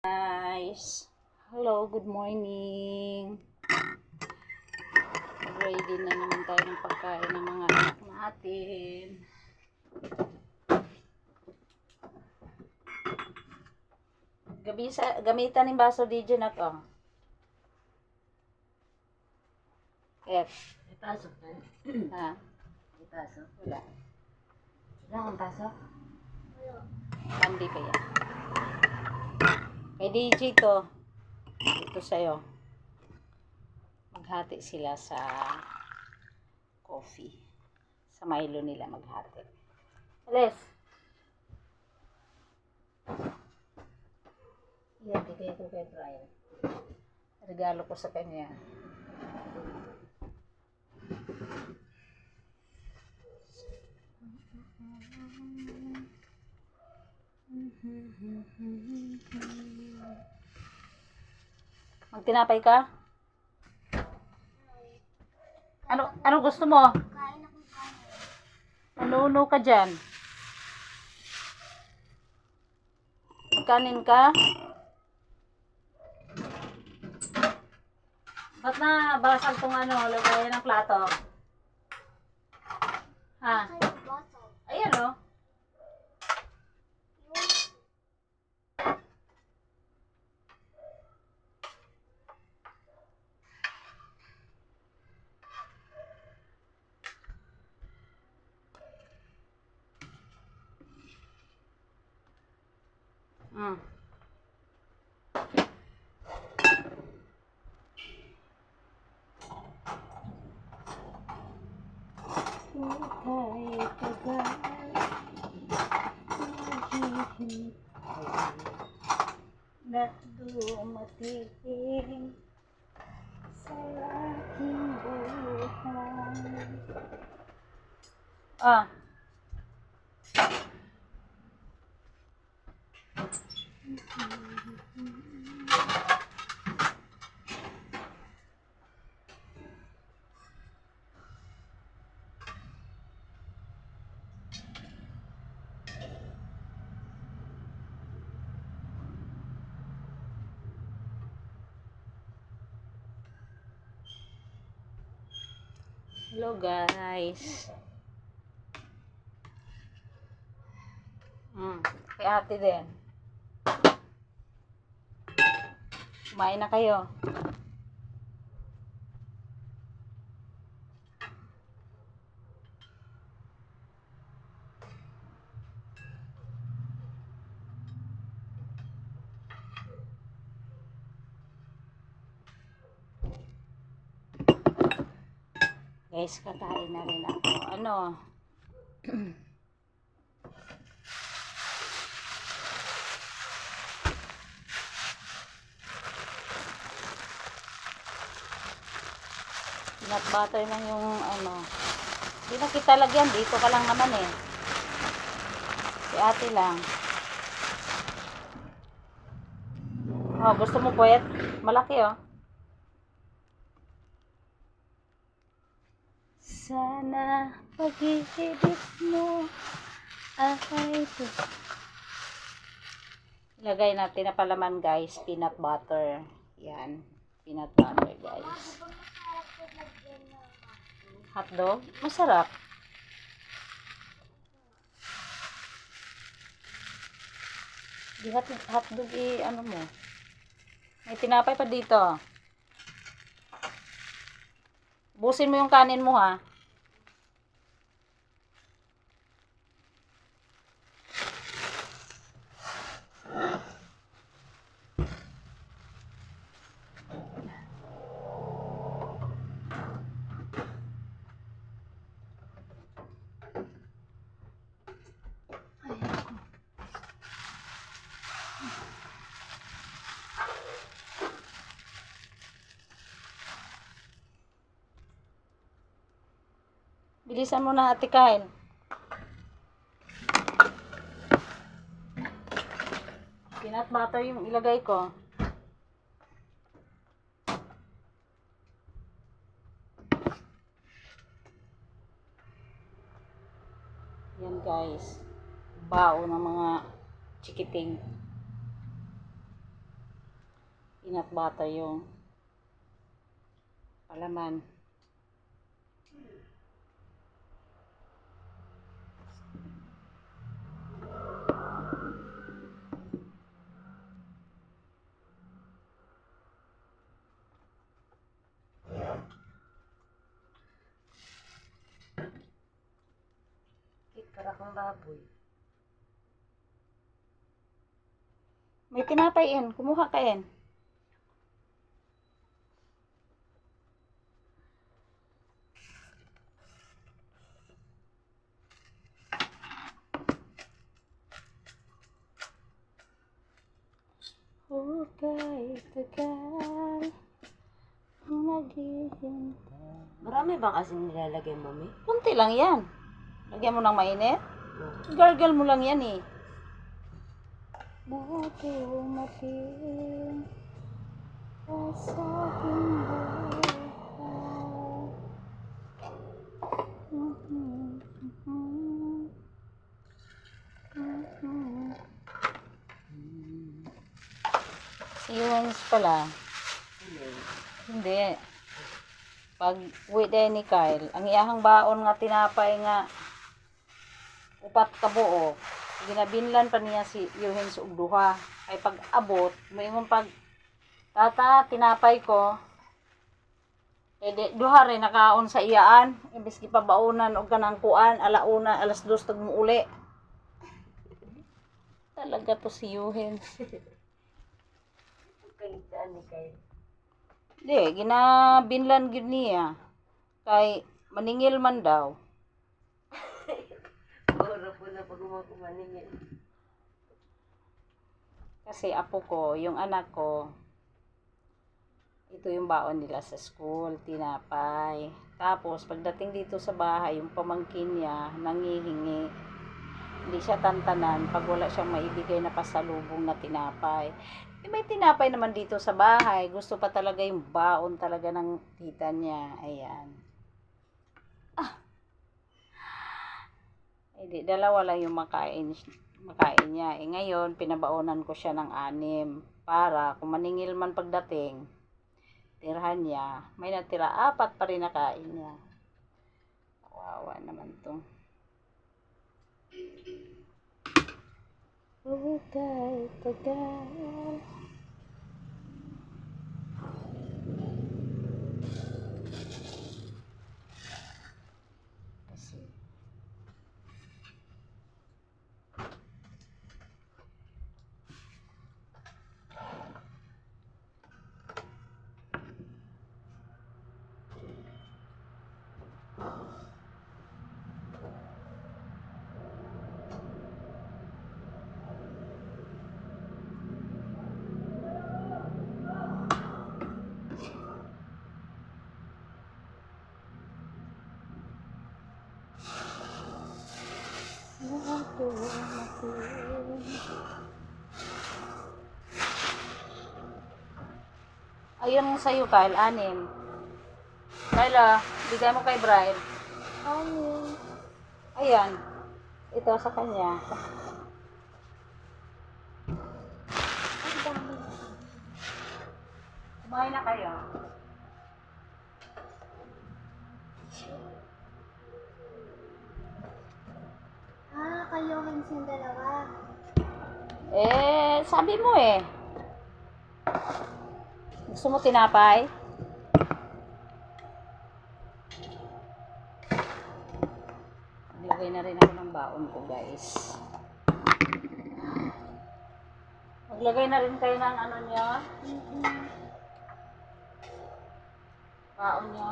Guys, hello, good morning. Ready na naman tayo ng pagkain ng mga anak natin. Gamitan ng baso DJ na to. F. May pasok na. Ha? May pasok. Wala. Wala kang pasok? Hindi pa yan. Kay DJ to. Ito sa'yo. Maghati sila sa coffee. Sa Milo nila maghati. Alis. Yan, bigay ko kay Brian. Regalo ko sa kanya. Magtinapay ka? Ano gusto mo? Manuno ka dyan. Magkanin ka? Ba't na basag tong lagayan ng plato? Ha? Ayan o. Mm. Na dumating sa aking buhay. Ah. Hello guys. Kay ate din. Kumain na kayo. Guys, kakain na rin ako. Peanut butter lang yung Hindi na kita lagyan. Dito ka lang naman eh. Si ate lang. Oh, gusto mo puwet? Malaki oh. Sana pag-ibig mo ay ito. Ilagay natin na palaman guys, peanut butter. Yan, peanut butter guys. Hotdog? Masarap. Di hotdog mo. May tinapay pa dito. Busin mo yung kanin mo ha. Bilisan mo na ate Kyle. Peanut butter yung ilagay ko. Yan guys. Bao ng mga chikiting. peanut butter yung palaman. Para kang baboy. May tinapay yan. Kumuha ka yan. Hukay tagal naghihintay. Marami bang asin nilalagay, mami? Kunti lang yan. Lagyan mo ng mainit. No. Gargle mo lang yan eh. Buti umating sa aking Si Yuans pala. Hindi. Pag uwi din ni Kyle, ang iyahang baon nga tinapay nga upat ka buo. Ginabinlan pa niya si Yuhin sa ugduha. Ay pag abot, moingon pag tata tinapay ko. Ede duha rin nakaon sa iyaan. Imbes gipabaonan og kanang kuan, alauna, alas 2 tag mo uli. Talaga to si Yuhin. Kalitaan ni Kyle. Di, ginabinlan gyud niya. Kay maningil man daw. Oro po na pag kumaningin. Kasi apo ko, yung anak ko, ito yung baon nila sa school, tinapay. Tapos, pagdating dito sa bahay, yung pamangkin niya, nangihingi. Hindi siya tantanan pag wala siyang maibigay na pasalubong na tinapay. Eh, may tinapay naman dito sa bahay. Gusto pa talaga yung baon talaga ng tita niya. Ayan. Hindi, dalawa lang yung makain niya. Eh, ngayon, pinabaonan ko siya ng 6 para kung maningil man pagdating, tirahan niya. May natira, 4 pa rin nakain niya. Kawawa naman to. Hukay tagal. Kasi ayun sa'yo, Kyle, 6. Kyle, bigay mo kay Brian. 6. Ayan. Ito sa kanya. Kumain na kayo. Kayo yung dalawa. Eh, sabi mo eh. Gusto mo tinapay? Maglagay na rin ako ng baon ko, guys. Maglagay na rin kayo ng ano nyo? Baon nyo?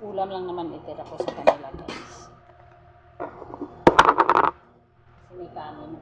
Ulam lang naman itira ko sa kanila, guys. Kasi may kanin.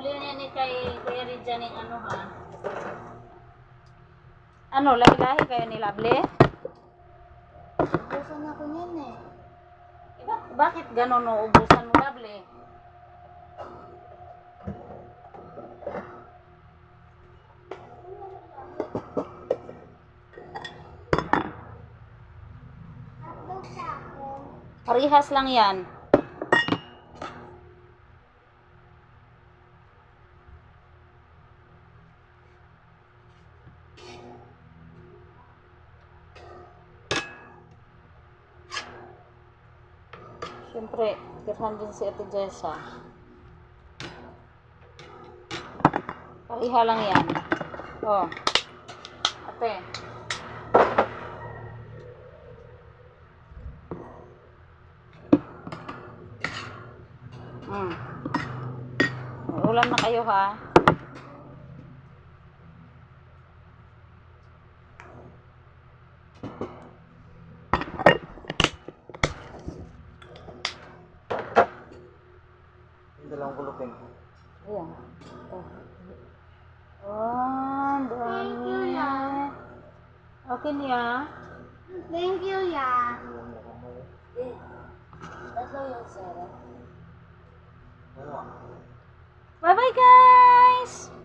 Huli niya ni kay Kuya Ridjan yung ano ha. Ano, lahi-lahi kayo ni Lovely? Ubusan ako niyan eh. Bakit ganon no, ubusan mo Lovely? Hotdog sa akin. Parihas lang yan. Siyempre, tirhan din si Ate Jessa. Pariha lang yan. Oh. Ate. May ulam na kayo ha. Dalawang kulupin. Ayan. Oh, Thank you, dami. ya. Okay niya. Thank you, ya. Tatlo yung Sarah. Bye-bye guys!